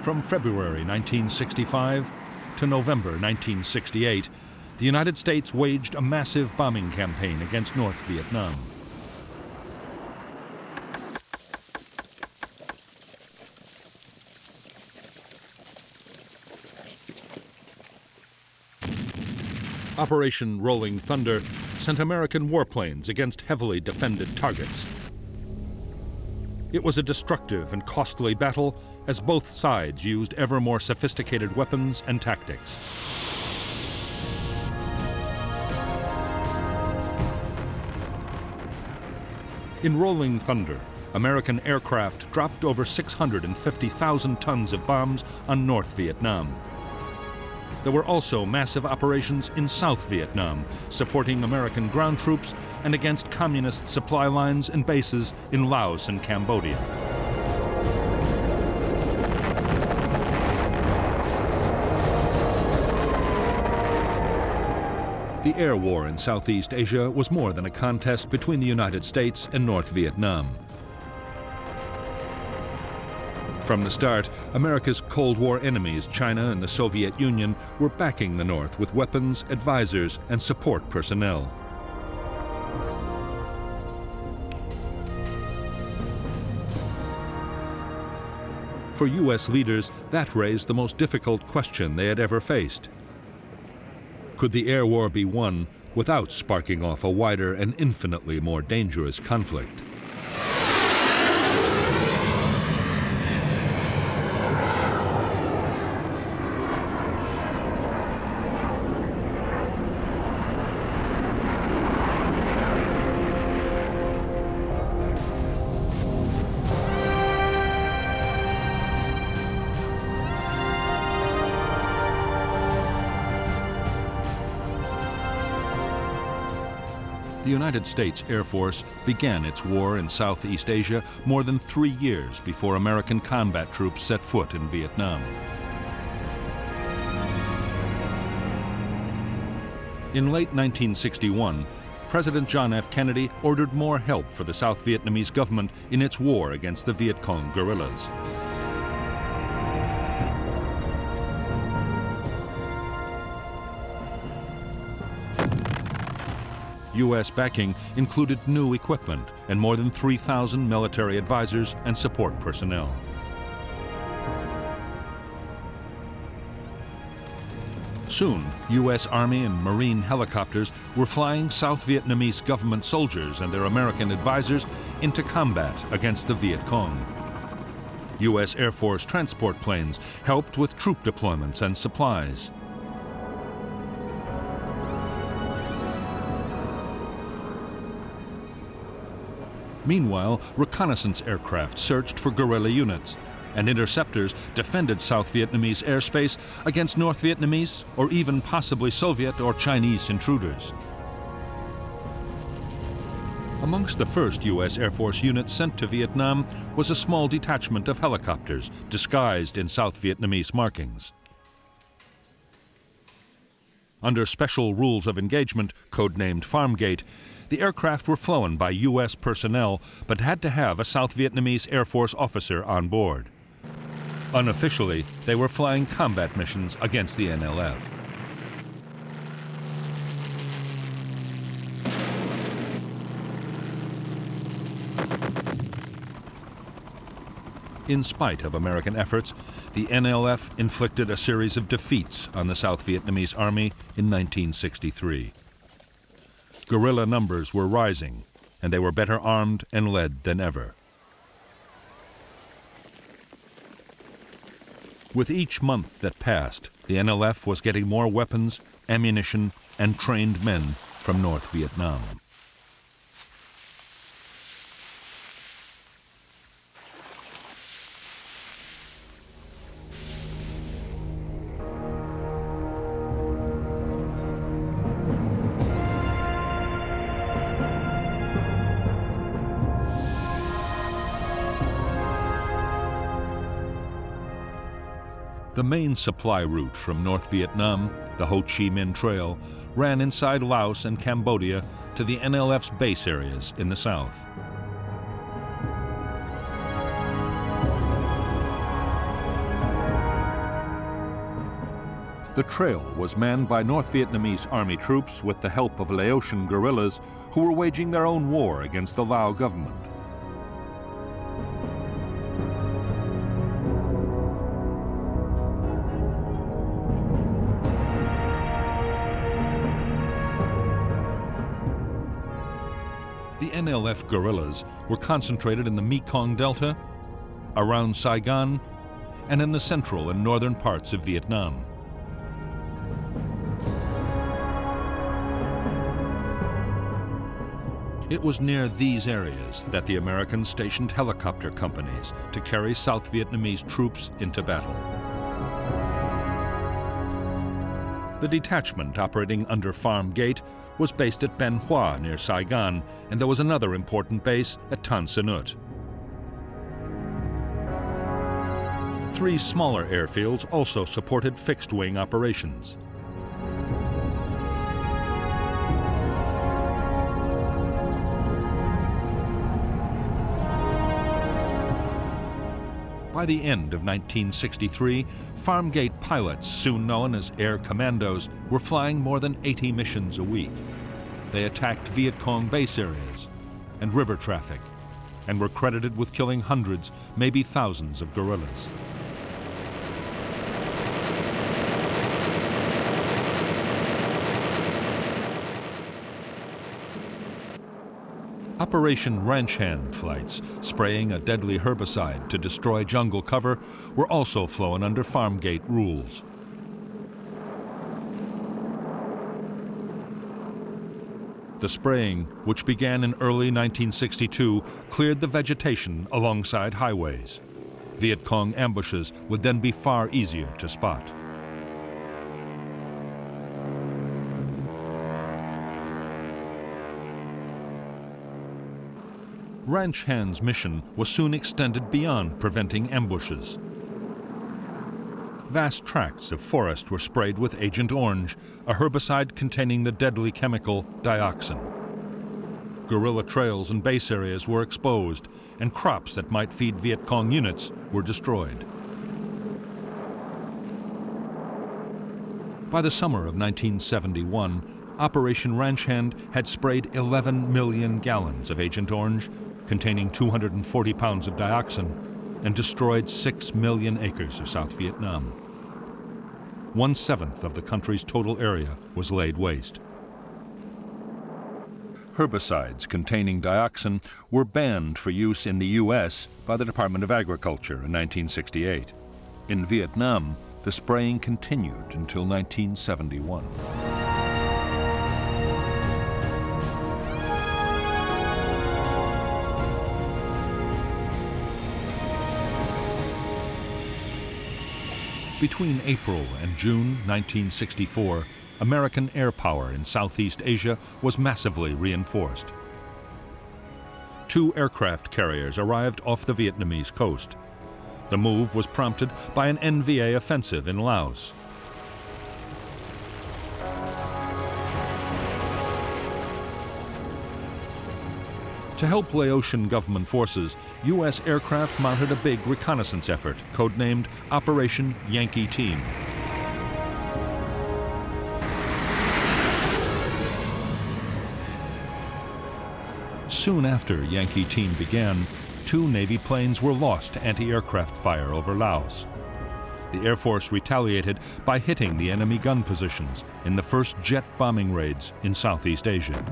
From February 1965 to November 1968, the United States waged a massive bombing campaign against North Vietnam. Operation Rolling Thunder sent American warplanes against heavily defended targets. It was a destructive and costly battle as both sides used ever more sophisticated weapons and tactics. In Rolling Thunder, American aircraft dropped over 650,000 tons of bombs on North Vietnam. There were also massive operations in South Vietnam, supporting American ground troops and against communist supply lines and bases in Laos and Cambodia. The air war in Southeast Asia was more than a contest between the United States and North Vietnam. From the start, America's Cold War enemies, China and the Soviet Union, were backing the North with weapons, advisors, and support personnel. For U.S. leaders, that raised the most difficult question they had ever faced. Could the air war be won without sparking off a wider and infinitely more dangerous conflict? The United States Air Force began its war in Southeast Asia more than 3 years before American combat troops set foot in Vietnam. In late 1961, President John F. Kennedy ordered more help for the South Vietnamese government in its war against the Viet Cong guerrillas. U.S. backing included new equipment and more than 3,000 military advisors and support personnel. Soon, U.S. Army and Marine helicopters were flying South Vietnamese government soldiers and their American advisors into combat against the Viet Cong. U.S. Air Force transport planes helped with troop deployments and supplies. Meanwhile, reconnaissance aircraft searched for guerrilla units, and interceptors defended South Vietnamese airspace against North Vietnamese or even possibly Soviet or Chinese intruders. Amongst the first U.S. Air Force units sent to Vietnam was a small detachment of helicopters disguised in South Vietnamese markings. Under special rules of engagement, codenamed Farmgate, the aircraft were flown by U.S. personnel, but had to have a South Vietnamese Air Force officer on board. Unofficially, they were flying combat missions against the NLF. In spite of American efforts, the NLF inflicted a series of defeats on the South Vietnamese Army in 1963. Guerrilla numbers were rising, and they were better armed and led than ever. With each month that passed, the NLF was getting more weapons, ammunition, and trained men from North Vietnam. The main supply route from North Vietnam, the Ho Chi Minh Trail, ran inside Laos and Cambodia to the NLF's base areas in the south. The trail was manned by North Vietnamese army troops with the help of Laotian guerrillas who were waging their own war against the Lao government. The NLF guerrillas were concentrated in the Mekong Delta, around Saigon, and in the central and northern parts of Vietnam. It was near these areas that the Americans stationed helicopter companies to carry South Vietnamese troops into battle. The detachment operating under Farm Gate was based at Ben Hoa near Saigon, and there was another important base at Tan Son Nhut. 3 smaller airfields also supported fixed-wing operations. By the end of 1963, Farm Gate pilots, soon known as Air Commandos, were flying more than 80 missions a week. They attacked Viet Cong base areas and river traffic, and were credited with killing hundreds, maybe thousands of guerrillas. Operation Ranch Hand flights, spraying a deadly herbicide to destroy jungle cover, were also flown under Farm Gate rules. The spraying, which began in early 1962, cleared the vegetation alongside highways. Viet Cong ambushes would then be far easier to spot. Ranch Hand's mission was soon extended beyond preventing ambushes. Vast tracts of forest were sprayed with Agent Orange, a herbicide containing the deadly chemical dioxin. Guerrilla trails and base areas were exposed, and crops that might feed Viet Cong units were destroyed. By the summer of 1971, Operation Ranch Hand had sprayed 11 million gallons of Agent Orange, containing 240 pounds of dioxin, and destroyed 6 million acres of South Vietnam. 1/7 of the country's total area was laid waste. Herbicides containing dioxin were banned for use in the U.S. by the Department of Agriculture in 1968. In Vietnam, the spraying continued until 1971. Between April and June 1964, American air power in Southeast Asia was massively reinforced. 2 aircraft carriers arrived off the Vietnamese coast. The move was prompted by an NVA offensive in Laos. To help Laotian government forces, U.S. aircraft mounted a big reconnaissance effort, codenamed Operation Yankee Team. Soon after Yankee Team began, 2 Navy planes were lost to anti-aircraft fire over Laos. The Air Force retaliated by hitting the enemy gun positions in the first jet bombing raids in Southeast Asia.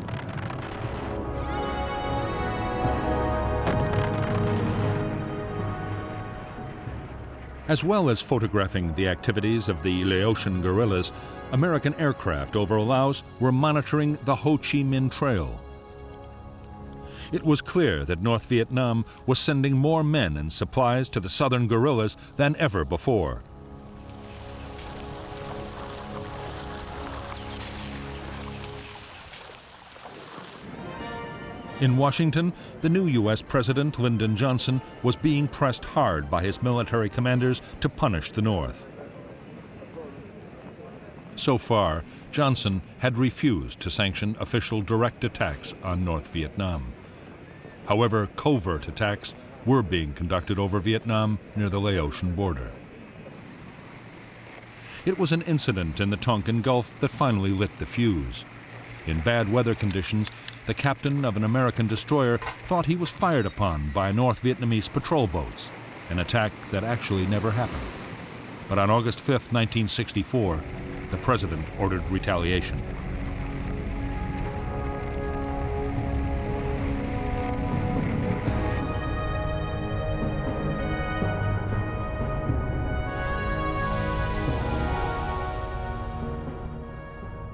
As well as photographing the activities of the Laotian guerrillas, American aircraft over Laos were monitoring the Ho Chi Minh Trail. It was clear that North Vietnam was sending more men and supplies to the southern guerrillas than ever before. In Washington, the new U.S. President, Lyndon Johnson, was being pressed hard by his military commanders to punish the North. So far, Johnson had refused to sanction official direct attacks on North Vietnam. However, covert attacks were being conducted over Vietnam near the Laotian border. It was an incident in the Tonkin Gulf that finally lit the fuse. In bad weather conditions, the captain of an American destroyer thought he was fired upon by North Vietnamese patrol boats, an attack that actually never happened. But on August 5, 1964, the president ordered retaliation.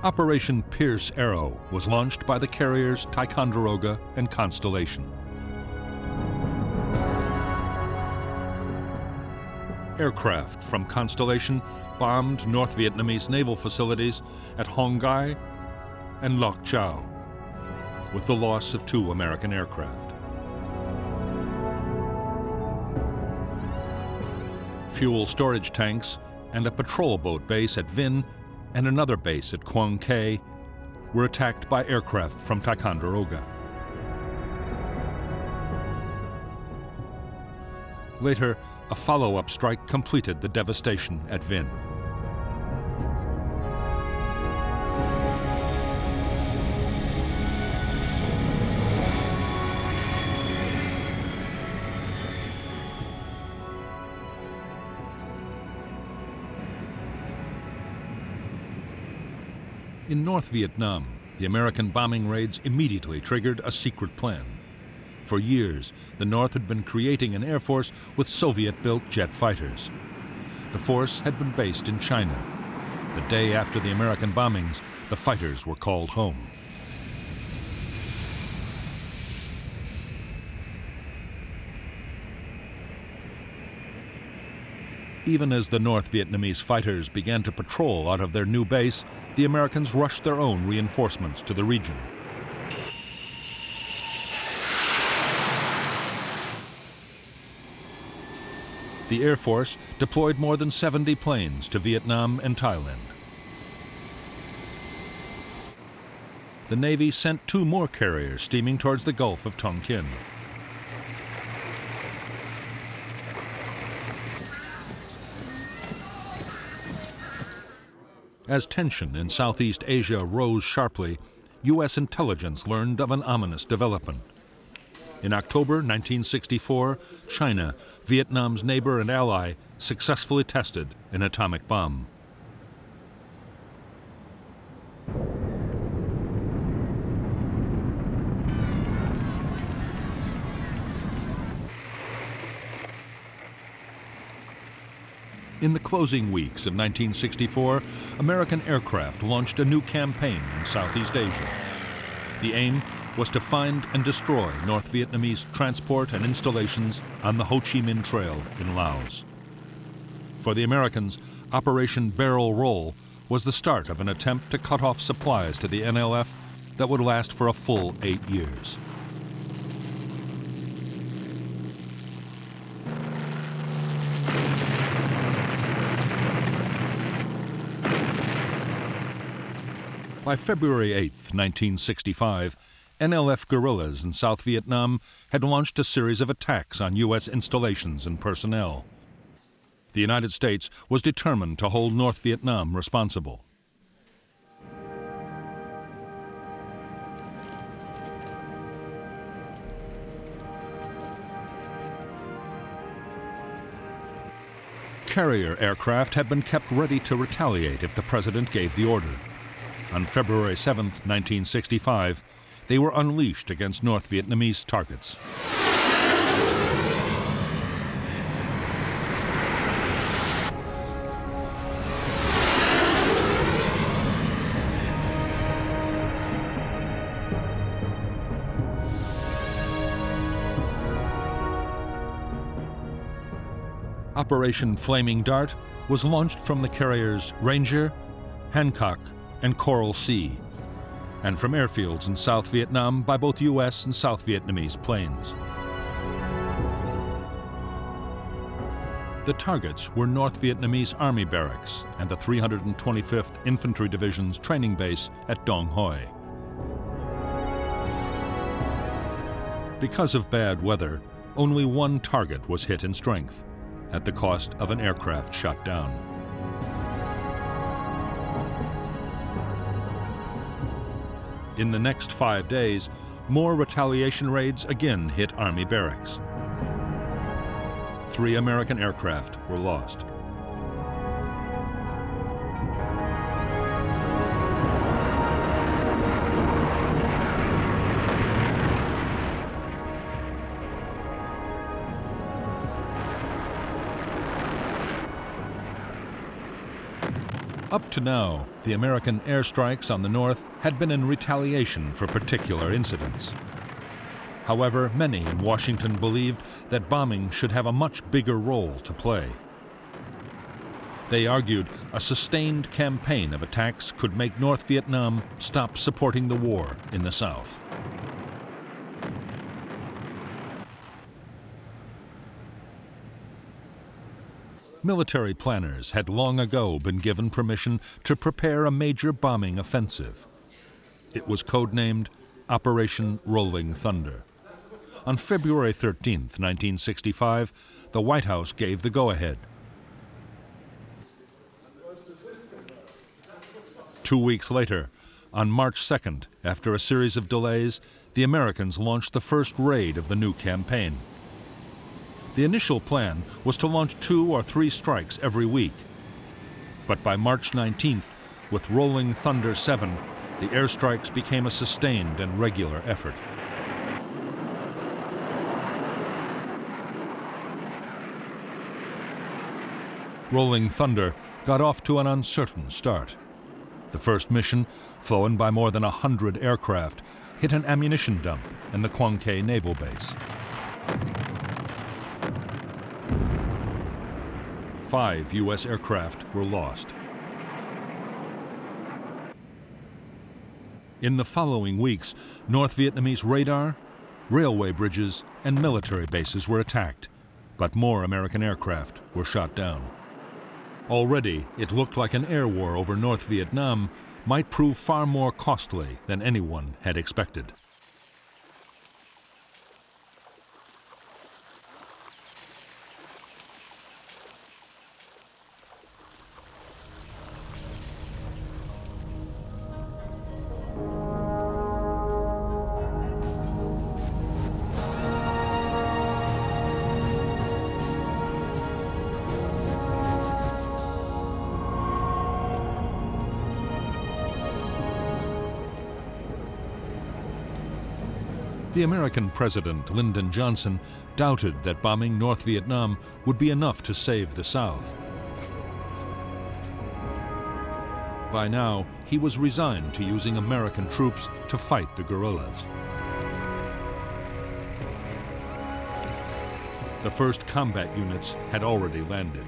Operation Pierce Arrow was launched by the carriers Ticonderoga and Constellation. Aircraft from Constellation bombed North Vietnamese naval facilities at Hong Gai and Loc Chau, with the loss of 2 American aircraft. Fuel storage tanks and a patrol boat base at Vinh and another base at Quang Cay were attacked by aircraft from Ticonderoga. Later, a follow-up strike completed the devastation at Vinh. In North Vietnam, the American bombing raids immediately triggered a secret plan. For years, the North had been creating an air force with Soviet-built jet fighters. The force had been based in China. The day after the American bombings, the fighters were called home. Even as the North Vietnamese fighters began to patrol out of their new base, the Americans rushed their own reinforcements to the region. The Air Force deployed more than 70 planes to Vietnam and Thailand. The Navy sent 2 more carriers steaming towards the Gulf of Tonkin. As tension in Southeast Asia rose sharply, U.S. intelligence learned of an ominous development. In October 1964, China, Vietnam's neighbor and ally, successfully tested an atomic bomb. In the closing weeks of 1964, American aircraft launched a new campaign in Southeast Asia. The aim was to find and destroy North Vietnamese transport and installations on the Ho Chi Minh Trail in Laos. For the Americans, Operation Barrel Roll was the start of an attempt to cut off supplies to the NLF that would last for a full 8 years. By February 8, 1965, NLF guerrillas in South Vietnam had launched a series of attacks on U.S. installations and personnel. The United States was determined to hold North Vietnam responsible. Carrier aircraft had been kept ready to retaliate if the president gave the order. On February 7, 1965, they were unleashed against North Vietnamese targets. Operation Flaming Dart was launched from the carriers Ranger, Hancock, and Coral Sea, and from airfields in South Vietnam by both U.S. and South Vietnamese planes. The targets were North Vietnamese Army barracks and the 325th Infantry Division's training base at Dong Hoi. Because of bad weather, only one target was hit in strength, at the cost of an aircraft shot down. In the next 5 days, more retaliation raids again hit Army barracks. 3 American aircraft were lost. Up to now, the American airstrikes on the north had been in retaliation for particular incidents. However, many in Washington believed that bombing should have a much bigger role to play. They argued a sustained campaign of attacks could make North Vietnam stop supporting the war in the South. Military planners had long ago been given permission to prepare a major bombing offensive. It was codenamed Operation Rolling Thunder. On February 13, 1965, the White House gave the go-ahead. 2 weeks later, on March 2nd, after a series of delays, the Americans launched the first raid of the new campaign. The initial plan was to launch 2 or 3 strikes every week. But by March 19th, with Rolling Thunder 7, the airstrikes became a sustained and regular effort. Rolling Thunder got off to an uncertain start. The first mission, flown by more than 100 aircraft, hit an ammunition dump in the Cuoc naval base. 5 U.S. aircraft were lost. In the following weeks, North Vietnamese radar, railway bridges, and military bases were attacked, but more American aircraft were shot down. Already, it looked like an air war over North Vietnam might prove far more costly than anyone had expected. The American President Lyndon Johnson doubted that bombing North Vietnam would be enough to save the South. By now, he was resigned to using American troops to fight the guerrillas. The first combat units had already landed.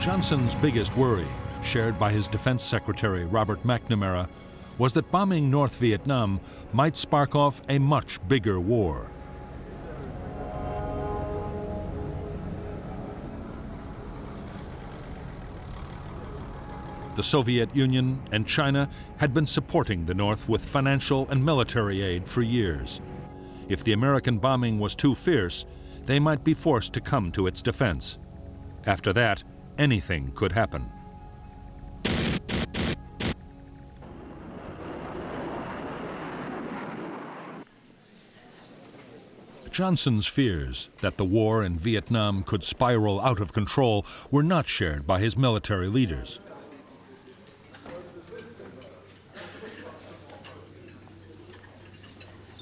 Johnson's biggest worry, shared by his Defense Secretary Robert McNamara, was that bombing North Vietnam might spark off a much bigger war. The Soviet Union and China had been supporting the North with financial and military aid for years. If the American bombing was too fierce, they might be forced to come to its defense. After that, anything could happen. Johnson's fears that the war in Vietnam could spiral out of control were not shared by his military leaders.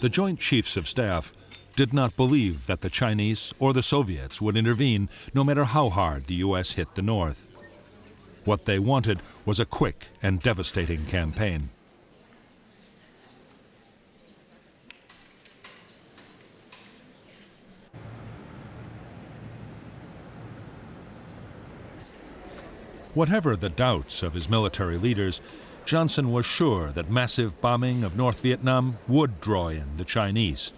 The Joint Chiefs of Staff did not believe that the Chinese or the Soviets would intervene, no matter how hard the U.S. hit the North. What they wanted was a quick and devastating campaign. Whatever the doubts of his military leaders, Johnson was sure that massive bombing of North Vietnam would draw in the Chinese.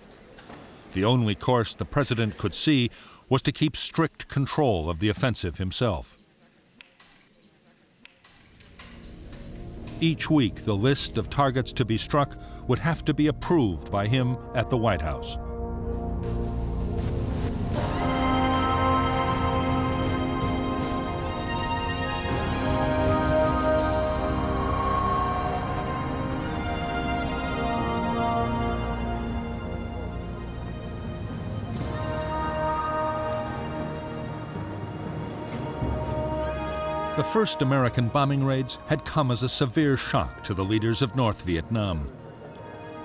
The only course the president could see was to keep strict control of the offensive himself. Each week, the list of targets to be struck would have to be approved by him at the White House. The first American bombing raids had come as a severe shock to the leaders of North Vietnam.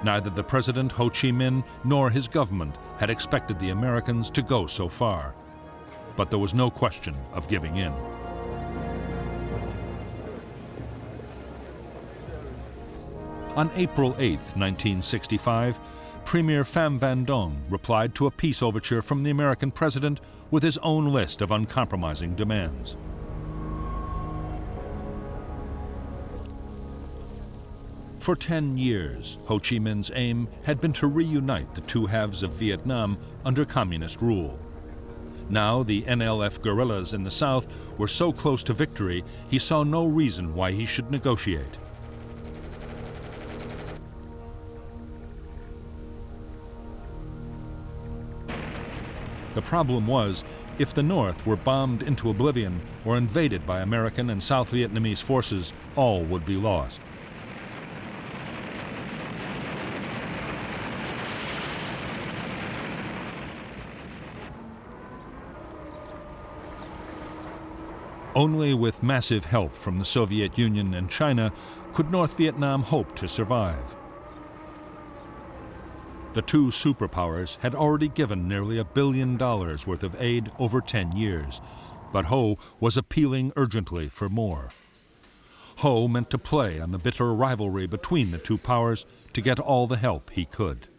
Neither the President Ho Chi Minh nor his government had expected the Americans to go so far. But there was no question of giving in. On April 8, 1965, Premier Pham Van Dong replied to a peace overture from the American president with his own list of uncompromising demands. For 10 years, Ho Chi Minh's aim had been to reunite the two halves of Vietnam under communist rule. Now the NLF guerrillas in the south were so close to victory, he saw no reason why he should negotiate. The problem was, if the North were bombed into oblivion or invaded by American and South Vietnamese forces, all would be lost. Only with massive help from the Soviet Union and China could North Vietnam hope to survive. The two superpowers had already given nearly $1 billion worth of aid over 10 years, but Ho was appealing urgently for more. Ho meant to play on the bitter rivalry between the two powers to get all the help he could.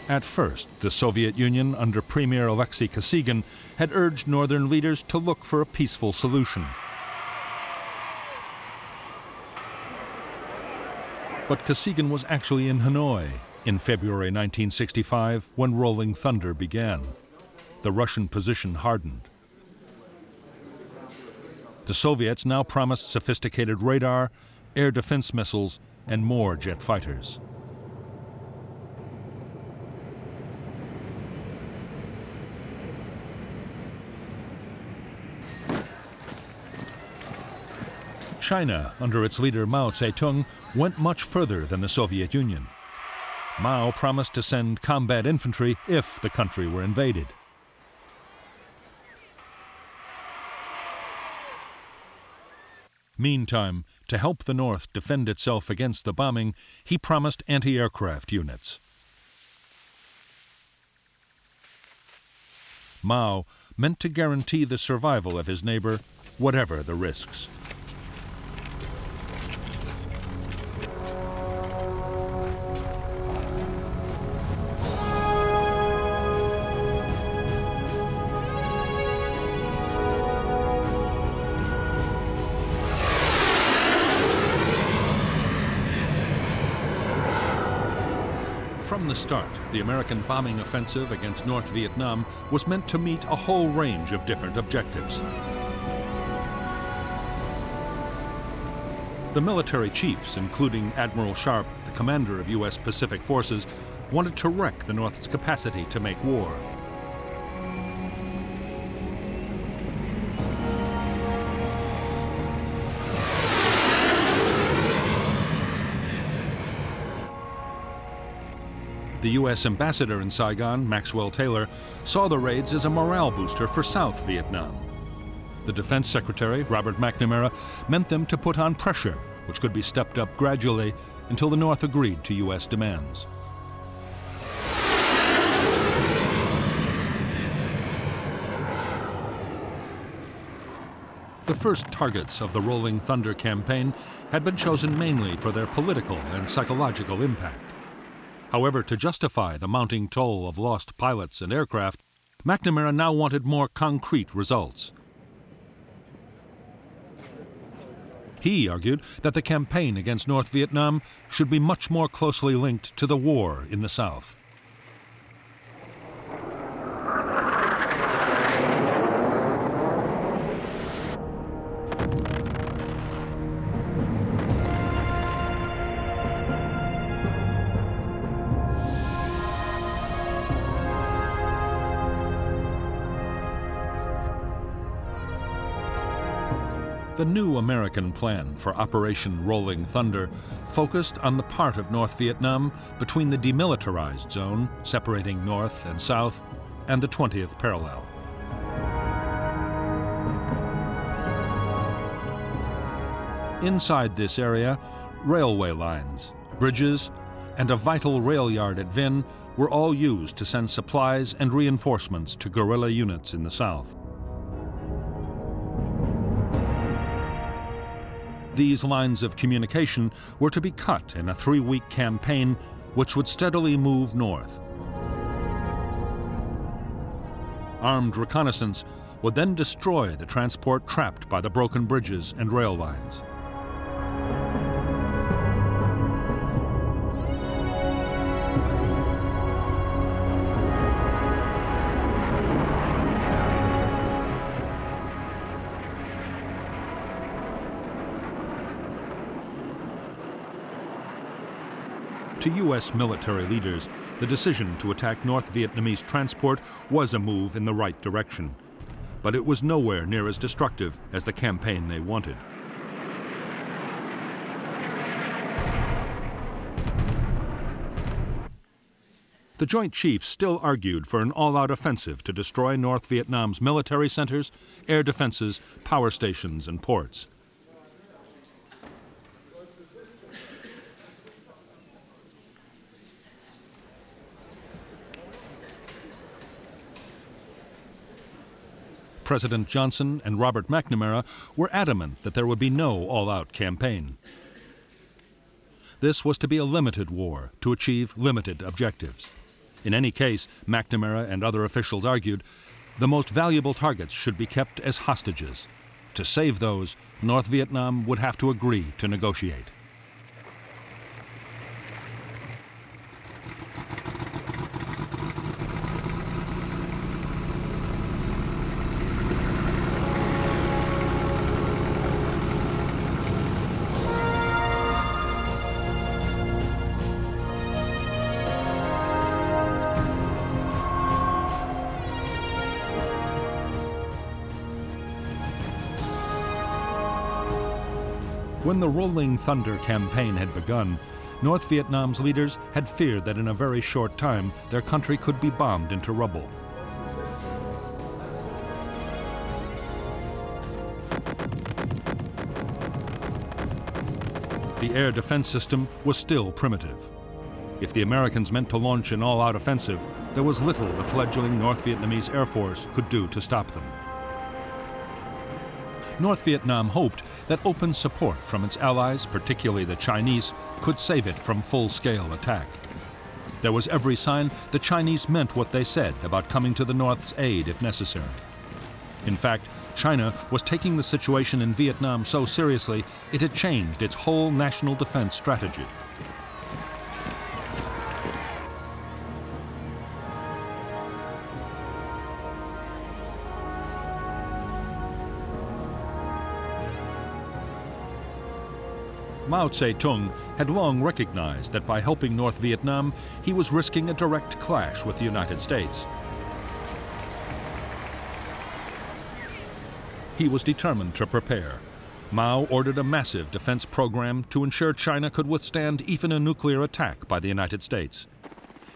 At first, the Soviet Union, under Premier Alexei Kosygin, had urged northern leaders to look for a peaceful solution. But Kosygin was actually in Hanoi in February 1965 when Rolling Thunder began. The Russian position hardened. The Soviets now promised sophisticated radar, air defense missiles, and more jet fighters. China, under its leader Mao Zedong, went much further than the Soviet Union. Mao promised to send combat infantry if the country were invaded. Meantime, to help the North defend itself against the bombing, he promised anti-aircraft units. Mao meant to guarantee the survival of his neighbor, whatever the risks. From the start, the American bombing offensive against North Vietnam was meant to meet a whole range of different objectives. The military chiefs, including Admiral Sharp, the commander of U.S. Pacific Forces, wanted to wreck the North's capacity to make war. The U.S. ambassador in Saigon, Maxwell Taylor, saw the raids as a morale booster for South Vietnam. The Defense Secretary, Robert McNamara, meant them to put on pressure, which could be stepped up gradually until the North agreed to U.S. demands. The first targets of the Rolling Thunder campaign had been chosen mainly for their political and psychological impact. However, to justify the mounting toll of lost pilots and aircraft, McNamara now wanted more concrete results. He argued that the campaign against North Vietnam should be much more closely linked to the war in the South. The new American plan for Operation Rolling Thunder focused on the part of North Vietnam between the demilitarized zone, separating North and South, and the 20th parallel. Inside this area, railway lines, bridges, and a vital rail yard at Vinh were all used to send supplies and reinforcements to guerrilla units in the south. These lines of communication were to be cut in a 3-week campaign which would steadily move north. Armed reconnaissance would then destroy the transport trapped by the broken bridges and rail lines. To U.S. military leaders, the decision to attack North Vietnamese transport was a move in the right direction, but it was nowhere near as destructive as the campaign they wanted. The Joint Chiefs still argued for an all-out offensive to destroy North Vietnam's military centers, air defenses, power stations, and ports. President Johnson and Robert McNamara were adamant that there would be no all-out campaign. This was to be a limited war to achieve limited objectives. In any case, McNamara and other officials argued, the most valuable targets should be kept as hostages. To save those, North Vietnam would have to agree to negotiate. When the Rolling Thunder campaign had begun, North Vietnam's leaders had feared that in a very short time their country could be bombed into rubble. The air defense system was still primitive. If the Americans meant to launch an all-out offensive, there was little the fledgling North Vietnamese Air Force could do to stop them. North Vietnam hoped that open support from its allies, particularly the Chinese, could save it from full-scale attack. There was every sign the Chinese meant what they said about coming to the North's aid if necessary. In fact, China was taking the situation in Vietnam so seriously it had changed its whole national defense strategy. Mao Zedong had long recognized that by helping North Vietnam, he was risking a direct clash with the United States. He was determined to prepare. Mao ordered a massive defense program to ensure China could withstand even a nuclear attack by the United States.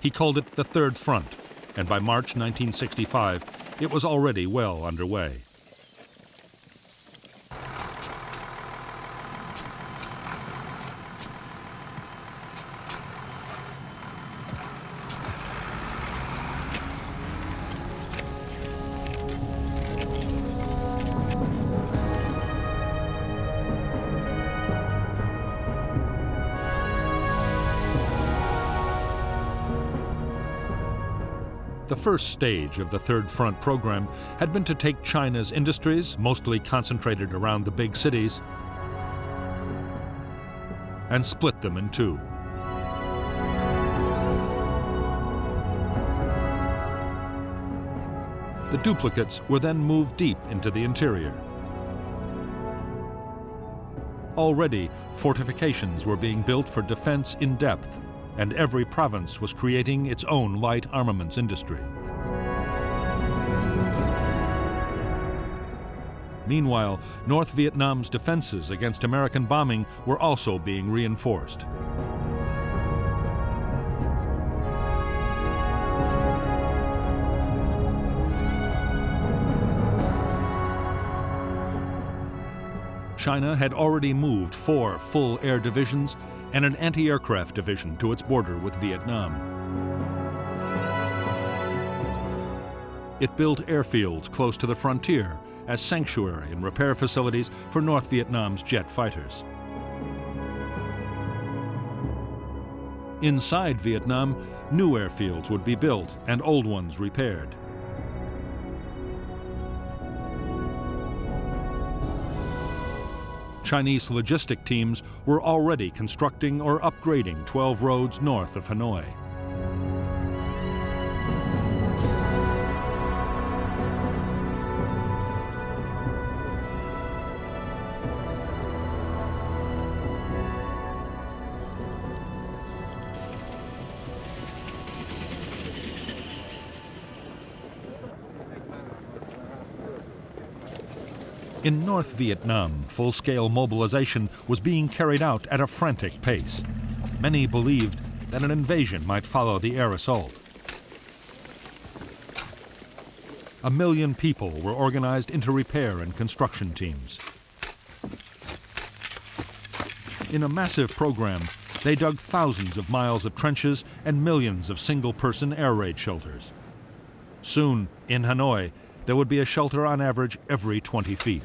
He called it the Third Front, and by March 1965, it was already well underway. The first stage of the Third Front program had been to take China's industries, mostly concentrated around the big cities, and split them in two. The duplicates were then moved deep into the interior. Already, fortifications were being built for defense in depth, and every province was creating its own light armaments industry. Meanwhile, North Vietnam's defenses against American bombing were also being reinforced. China had already moved 4 full air divisions and an anti-aircraft division to its border with Vietnam. It built airfields close to the frontier as sanctuary and repair facilities for North Vietnam's jet fighters. Inside Vietnam, new airfields would be built and old ones repaired. Chinese logistic teams were already constructing or upgrading 12 roads north of Hanoi. In North Vietnam, full-scale mobilization was being carried out at a frantic pace. Many believed that an invasion might follow the air assault. 1 million people were organized into repair and construction teams. In a massive program, they dug thousands of miles of trenches and millions of single-person air raid shelters. Soon, in Hanoi, there would be a shelter on average every 20 feet.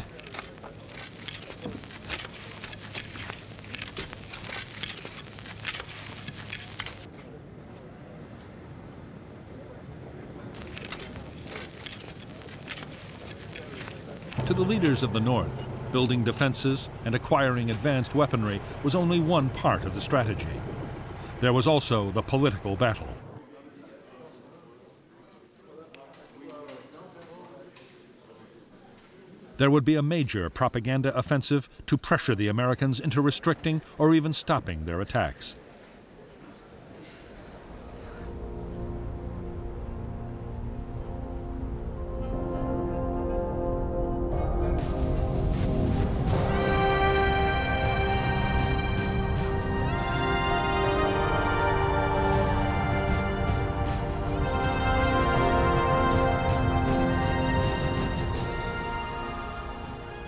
To the leaders of the North, building defenses and acquiring advanced weaponry was only one part of the strategy. There was also the political battle. There would be a major propaganda offensive to pressure the Americans into restricting or even stopping their attacks.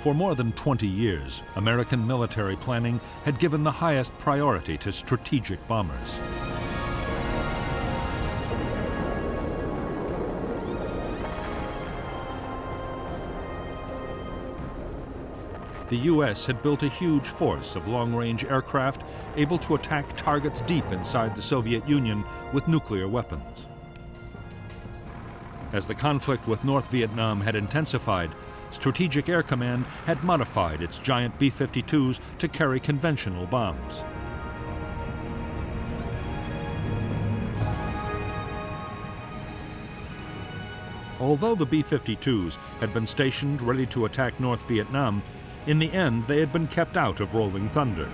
For more than 20 years, American military planning had given the highest priority to strategic bombers. The U.S. had built a huge force of long-range aircraft able to attack targets deep inside the Soviet Union with nuclear weapons. As the conflict with North Vietnam had intensified, Strategic Air Command had modified its giant B-52s to carry conventional bombs. Although the B-52s had been stationed ready to attack North Vietnam, in the end they had been kept out of Rolling Thunder.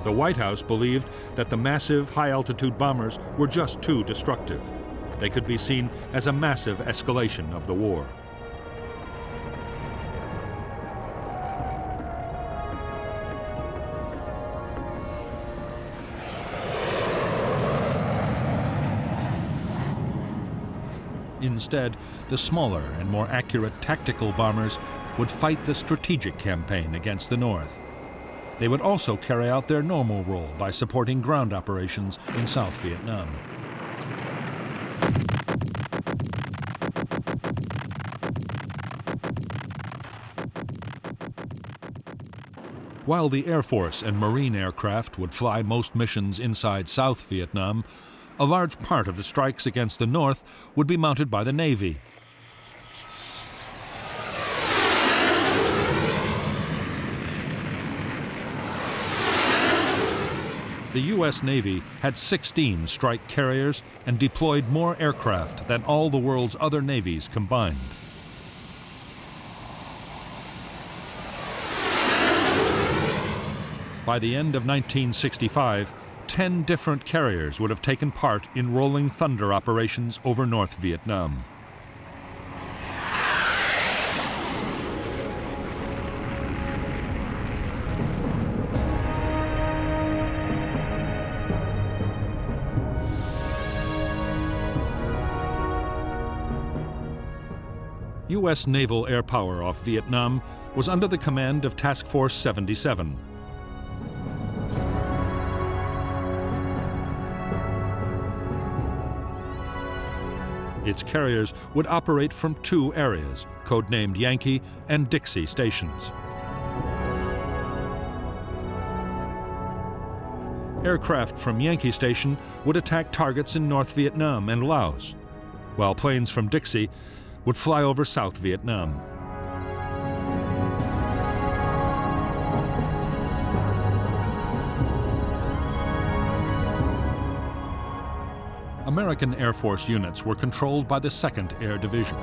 The White House believed that the massive high-altitude bombers were just too destructive. They could be seen as a massive escalation of the war. Instead, the smaller and more accurate tactical bombers would fight the strategic campaign against the North. They would also carry out their normal role by supporting ground operations in South Vietnam. While the Air Force and Marine aircraft would fly most missions inside South Vietnam, a large part of the strikes against the North would be mounted by the Navy. The U.S. Navy had 16 strike carriers and deployed more aircraft than all the world's other navies combined. By the end of 1965, 10 different carriers would have taken part in Rolling Thunder operations over North Vietnam. U.S. naval air power off Vietnam was under the command of Task Force 77. Its carriers would operate from 2 areas, codenamed Yankee and Dixie stations. Aircraft from Yankee Station would attack targets in North Vietnam and Laos, while planes from Dixie would fly over South Vietnam. American Air Force units were controlled by the 2nd Air Division.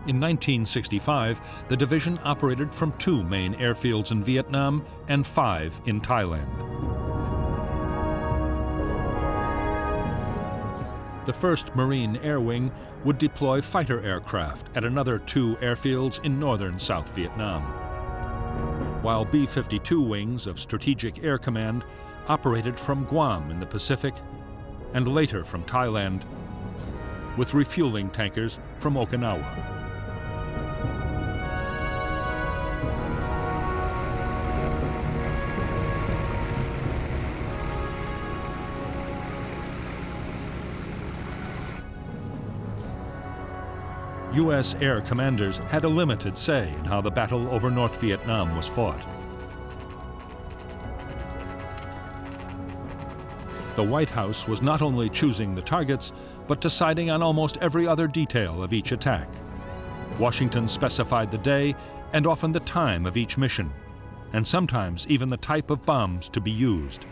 In 1965, the division operated from 2 main airfields in Vietnam and 5 in Thailand. The 1st Marine Air Wing would deploy fighter aircraft at another 2 airfields in northern South Vietnam, while B-52 wings of Strategic Air Command operated from Guam in the Pacific and later from Thailand, with refueling tankers from Okinawa. U.S. air commanders had a limited say in how the battle over North Vietnam was fought. The White House was not only choosing the targets, but deciding on almost every other detail of each attack. Washington specified the day and often the time of each mission, and sometimes even the type of bombs to be used.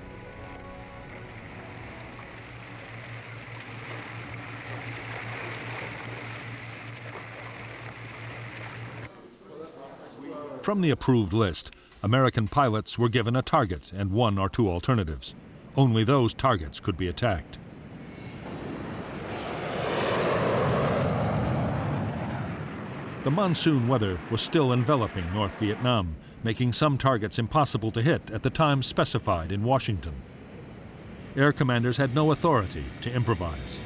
From the approved list, American pilots were given a target and 1 or 2 alternatives. Only those targets could be attacked. The monsoon weather was still enveloping North Vietnam, making some targets impossible to hit at the time specified in Washington. Air commanders had no authority to improvise.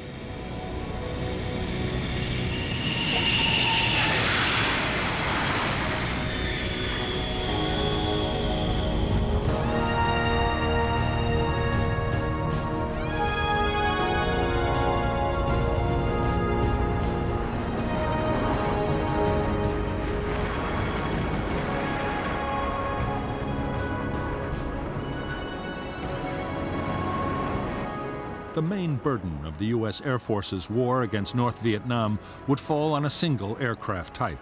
The main burden of the U.S. Air Force's war against North Vietnam would fall on a single aircraft type.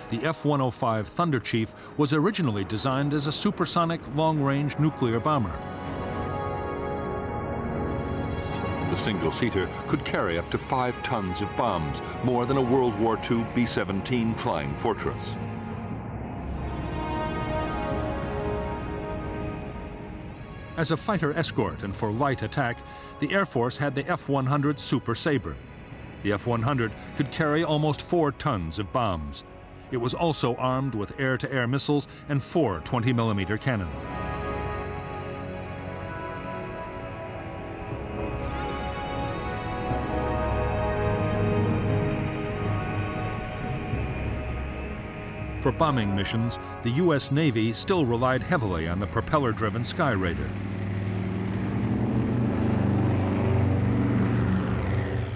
The F-105 Thunder Chief was originally designed as a supersonic long-range nuclear bomber. The single-seater could carry up to 5 tons of bombs, more than a World War II B-17 Flying Fortress. As a fighter escort and for light attack, the Air Force had the F-100 Super Sabre. The F-100 could carry almost 4 tons of bombs. It was also armed with air-to-air missiles and 4 20mm cannon. For bombing missions, the U.S. Navy still relied heavily on the propeller-driven Sky Raider.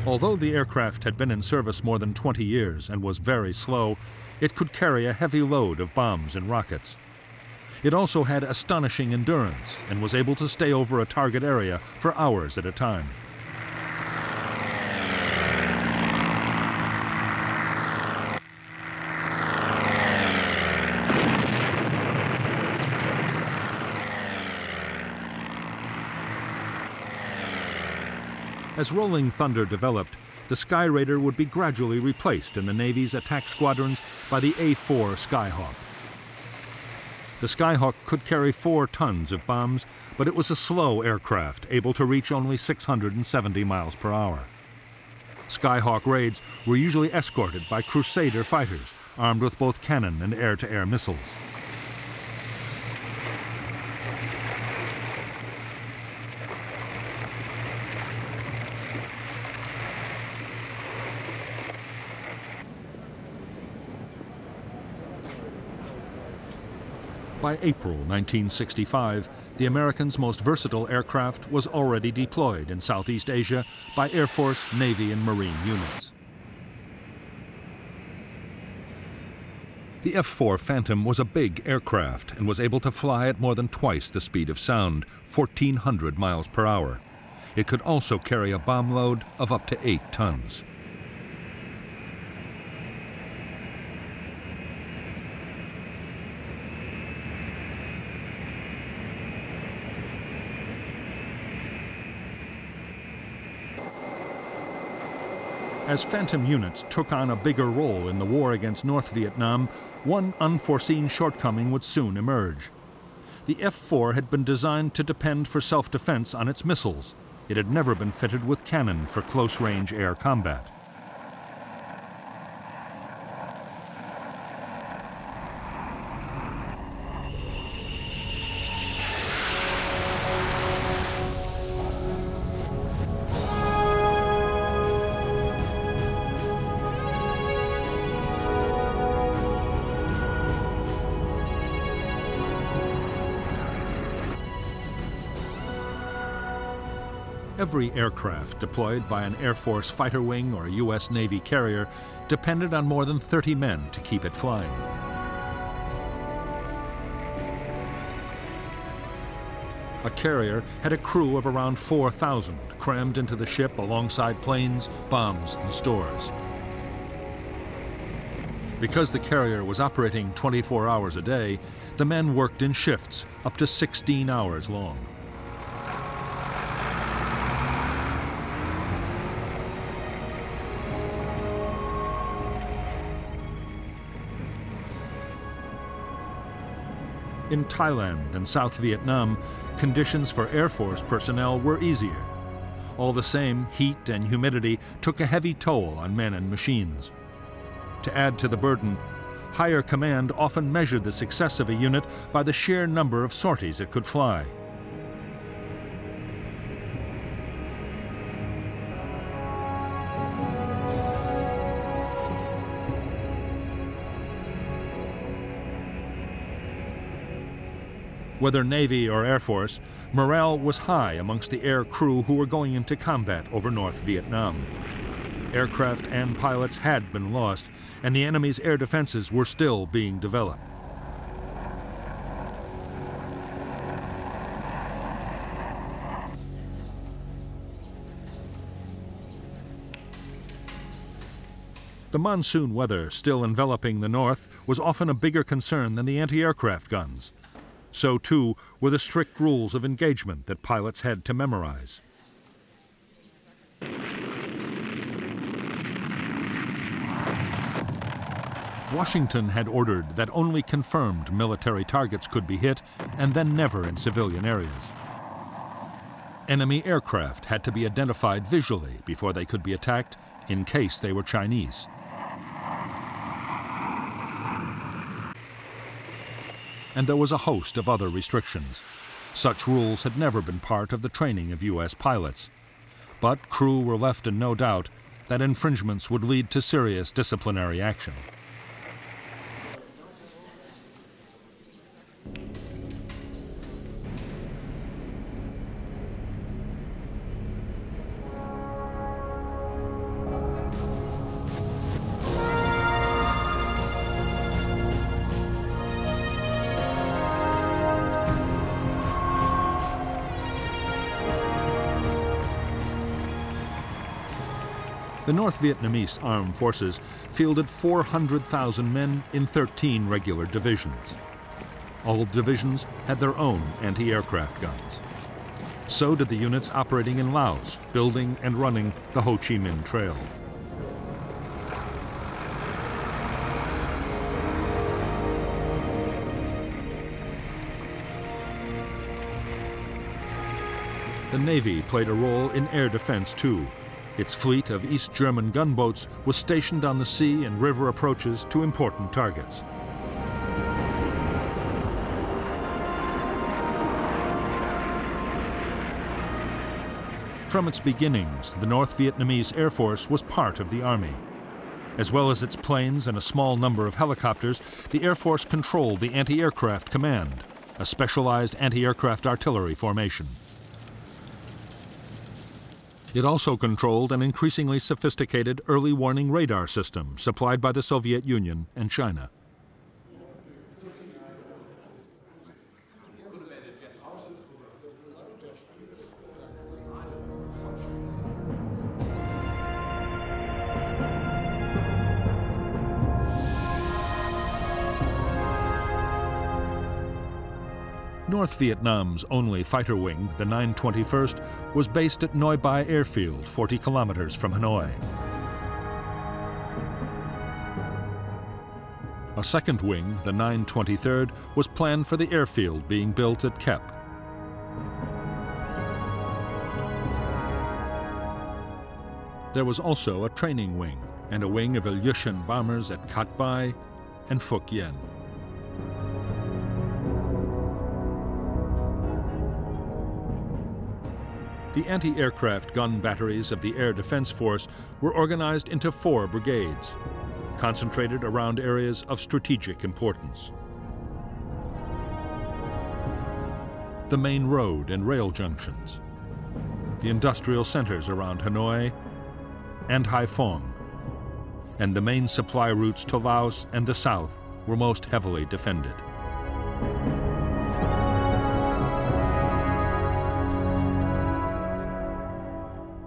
Although the aircraft had been in service more than 20 years and was very slow, it could carry a heavy load of bombs and rockets. It also had astonishing endurance and was able to stay over a target area for hours at a time. As Rolling Thunder developed, the Sky Raider would be gradually replaced in the Navy's attack squadrons by the A-4 Skyhawk. The Skyhawk could carry 4 tons of bombs, but it was a slow aircraft, able to reach only 670 miles per hour. Skyhawk raids were usually escorted by Crusader fighters, armed with both cannon and air-to-air missiles. By April 1965, the Americans' most versatile aircraft was already deployed in Southeast Asia by Air Force, Navy, and Marine units. The F-4 Phantom was a big aircraft and was able to fly at more than twice the speed of sound, 1,400 miles per hour. It could also carry a bomb load of up to 8 tons. As Phantom units took on a bigger role in the war against North Vietnam, one unforeseen shortcoming would soon emerge. The F-4 had been designed to depend for self-defense on its missiles. It had never been fitted with cannon for close-range air combat. Every aircraft deployed by an Air Force fighter wing or a U.S. Navy carrier depended on more than 30 men to keep it flying. A carrier had a crew of around 4,000 crammed into the ship alongside planes, bombs, and stores. Because the carrier was operating 24 hours a day, the men worked in shifts up to 16 hours long. In Thailand and South Vietnam, conditions for Air Force personnel were easier. All the same, heat and humidity took a heavy toll on men and machines. To add to the burden, higher command often measured the success of a unit by the sheer number of sorties it could fly. Whether Navy or Air Force, morale was high amongst the air crew who were going into combat over North Vietnam. Aircraft and pilots had been lost, and the enemy's air defenses were still being developed. The monsoon weather still enveloping the north was often a bigger concern than the anti-aircraft guns. So, too, were the strict rules of engagement that pilots had to memorize. Washington had ordered that only confirmed military targets could be hit, and then never in civilian areas. Enemy aircraft had to be identified visually before they could be attacked, in case they were Chinese. And there was a host of other restrictions. Such rules had never been part of the training of U.S. pilots. But crew were left in no doubt that infringements would lead to serious disciplinary action. The North Vietnamese armed forces fielded 400,000 men in 13 regular divisions. All divisions had their own anti-aircraft guns. So did the units operating in Laos, building and running the Ho Chi Minh Trail. Navy played a role in air defense too. Its fleet of East German gunboats was stationed on the sea and river approaches to important targets. From its beginnings, the North Vietnamese Air Force was part of the Army. As well as its planes and a small number of helicopters, the Air Force controlled the Anti-Aircraft Command, a specialized anti-aircraft artillery formation. It also controlled an increasingly sophisticated early warning radar system supplied by the Soviet Union and China. North Vietnam's only fighter wing, the 921st, was based at Noi Bai Airfield, 40 kilometers from Hanoi. A second wing, the 923rd, was planned for the airfield being built at Kep. There was also a training wing and a wing of Ilyushin bombers at Cat Bai and Phuc Yen. The anti-aircraft gun batteries of the Air Defense Force were organized into 4 brigades, concentrated around areas of strategic importance. The main road and rail junctions, the industrial centers around Hanoi and Haiphong, and the main supply routes to Laos and the south were most heavily defended.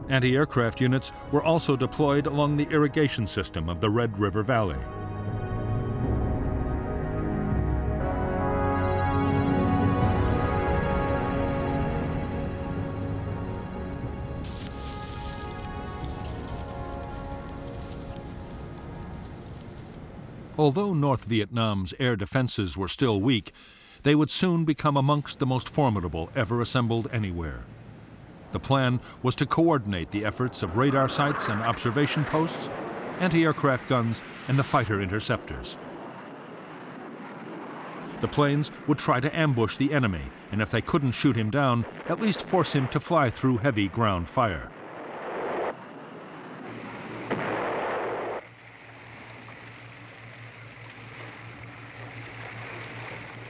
Anti-aircraft units were also deployed along the irrigation system of the Red River Valley. Although North Vietnam's air defenses were still weak, they would soon become amongst the most formidable ever assembled anywhere. The plan was to coordinate the efforts of radar sites and observation posts, anti-aircraft guns, and the fighter interceptors. The planes would try to ambush the enemy, and if they couldn't shoot him down, at least force him to fly through heavy ground fire.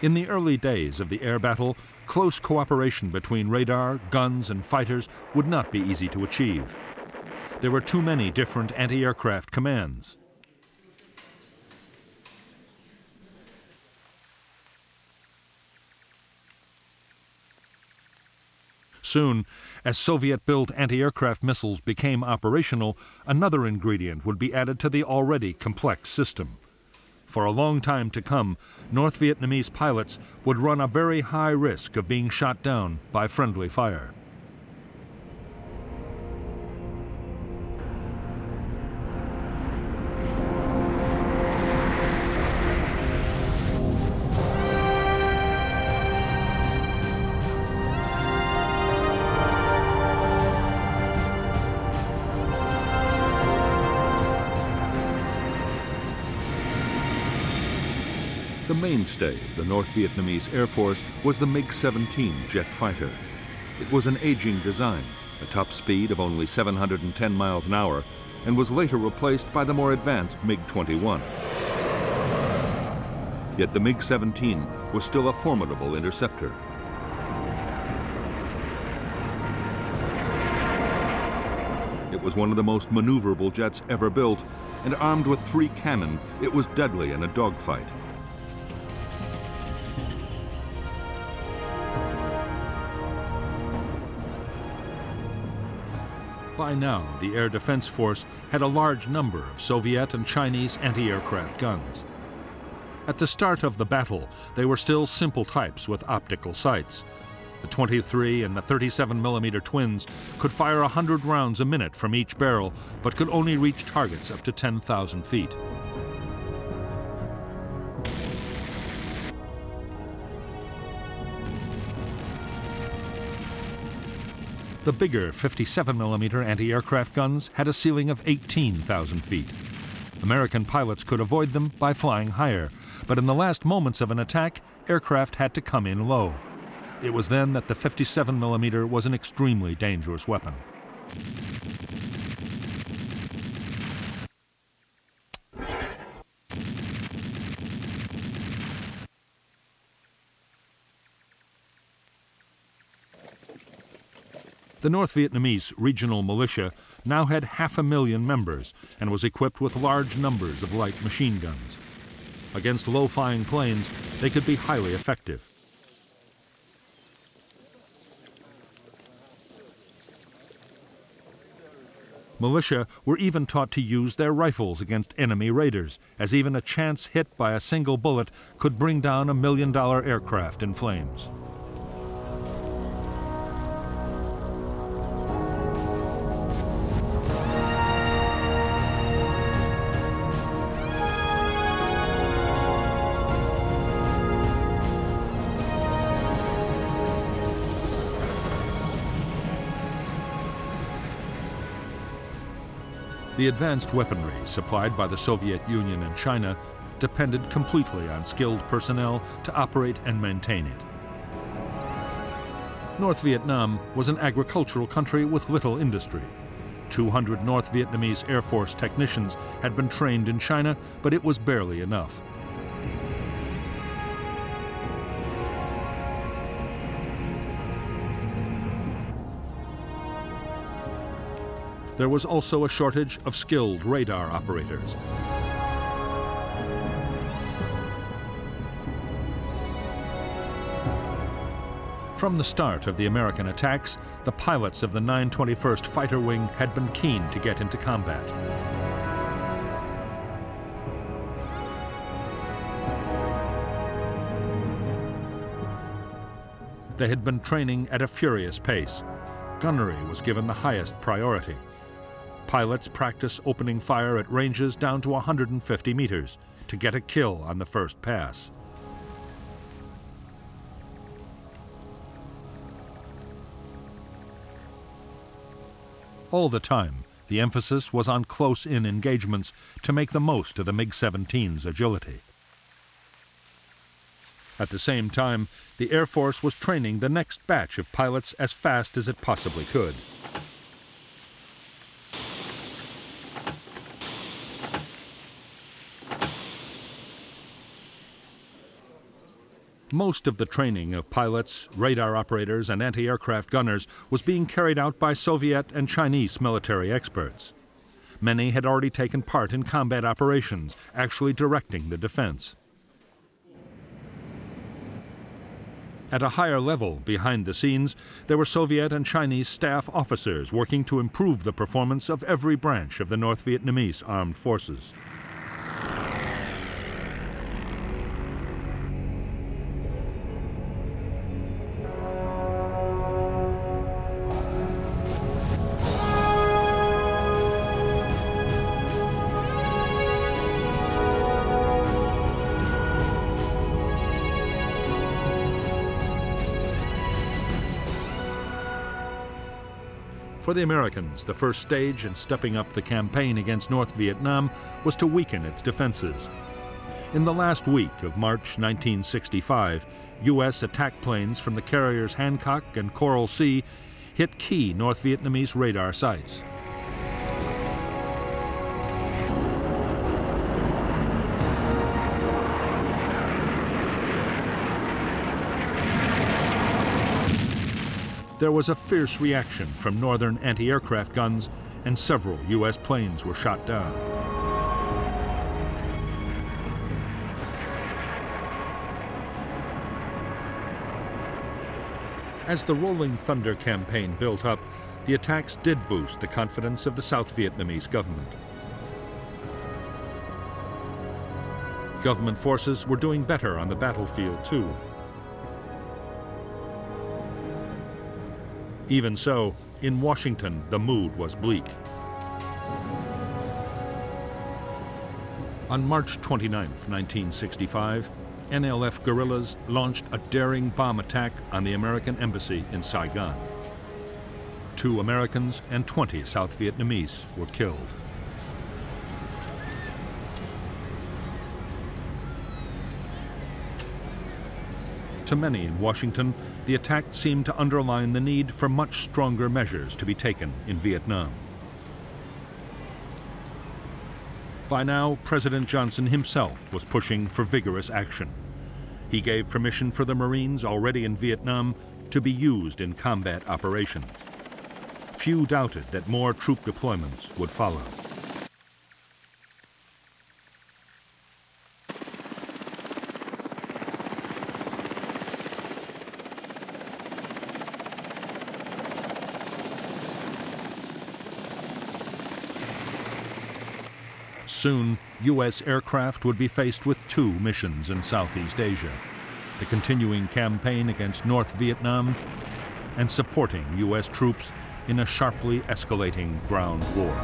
In the early days of the air battle, close cooperation between radar, guns, and fighters would not be easy to achieve. There were too many different anti-aircraft commands. Soon, as Soviet-built anti-aircraft missiles became operational, another ingredient would be added to the already complex system. For a long time to come, North Vietnamese pilots would run a very high risk of being shot down by friendly fire. The mainstay of the North Vietnamese Air Force was the MiG-17 jet fighter. It was an aging design, a top speed of only 710 miles an hour, and was later replaced by the more advanced MiG-21. Yet the MiG-17 was still a formidable interceptor. It was one of the most maneuverable jets ever built, and armed with 3 cannon, it was deadly in a dogfight. By now, the Air Defense Force had a large number of Soviet and Chinese anti-aircraft guns. At the start of the battle, they were still simple types with optical sights. The 23 and the 37mm twins could fire 100 rounds a minute from each barrel, but could only reach targets up to 10,000 feet. The bigger 57mm anti-aircraft guns had a ceiling of 18,000 feet. American pilots could avoid them by flying higher, but in the last moments of an attack, aircraft had to come in low. It was then that the 57mm was an extremely dangerous weapon. The North Vietnamese regional militia now had 500,000 members and was equipped with large numbers of light machine guns. Against low-flying planes, they could be highly effective. Militia were even taught to use their rifles against enemy raiders, as even a chance hit by a single bullet could bring down a $1 million aircraft in flames. The advanced weaponry supplied by the Soviet Union and China depended completely on skilled personnel to operate and maintain it. North Vietnam was an agricultural country with little industry. 200 North Vietnamese Air Force technicians had been trained in China, but it was barely enough. There was also a shortage of skilled radar operators. From the start of the American attacks, the pilots of the 921st Fighter Wing had been keen to get into combat. They had been training at a furious pace. Gunnery was given the highest priority. Pilots practice opening fire at ranges down to 150 meters to get a kill on the first pass. All the time, the emphasis was on close-in engagements to make the most of the MiG-17's agility. At the same time, the Air Force was training the next batch of pilots as fast as it possibly could. Most of the training of pilots, radar operators, and anti-aircraft gunners was being carried out by Soviet and Chinese military experts. Many had already taken part in combat operations, actually directing the defense. At a higher level, behind the scenes, there were Soviet and Chinese staff officers working to improve the performance of every branch of the North Vietnamese armed forces. For the Americans, the first stage in stepping up the campaign against North Vietnam was to weaken its defenses. In the last week of March 1965, U.S. attack planes from the carriers Hancock and Coral Sea hit key North Vietnamese radar sites. There was a fierce reaction from northern anti-aircraft guns, and several U.S. planes were shot down. As the Rolling Thunder campaign built up, the attacks did boost the confidence of the South Vietnamese government. Government forces were doing better on the battlefield, too. Even so, in Washington, the mood was bleak. On March 29, 1965, NLF guerrillas launched a daring bomb attack on the American embassy in Saigon. 2 Americans and 20 South Vietnamese were killed. To many in Washington, the attack seemed to underline the need for much stronger measures to be taken in Vietnam. By now, President Johnson himself was pushing for vigorous action. He gave permission for the Marines already in Vietnam to be used in combat operations. Few doubted that more troop deployments would follow. Soon, U.S. aircraft would be faced with 2 missions in Southeast Asia: the continuing campaign against North Vietnam and supporting U.S. troops in a sharply escalating ground war.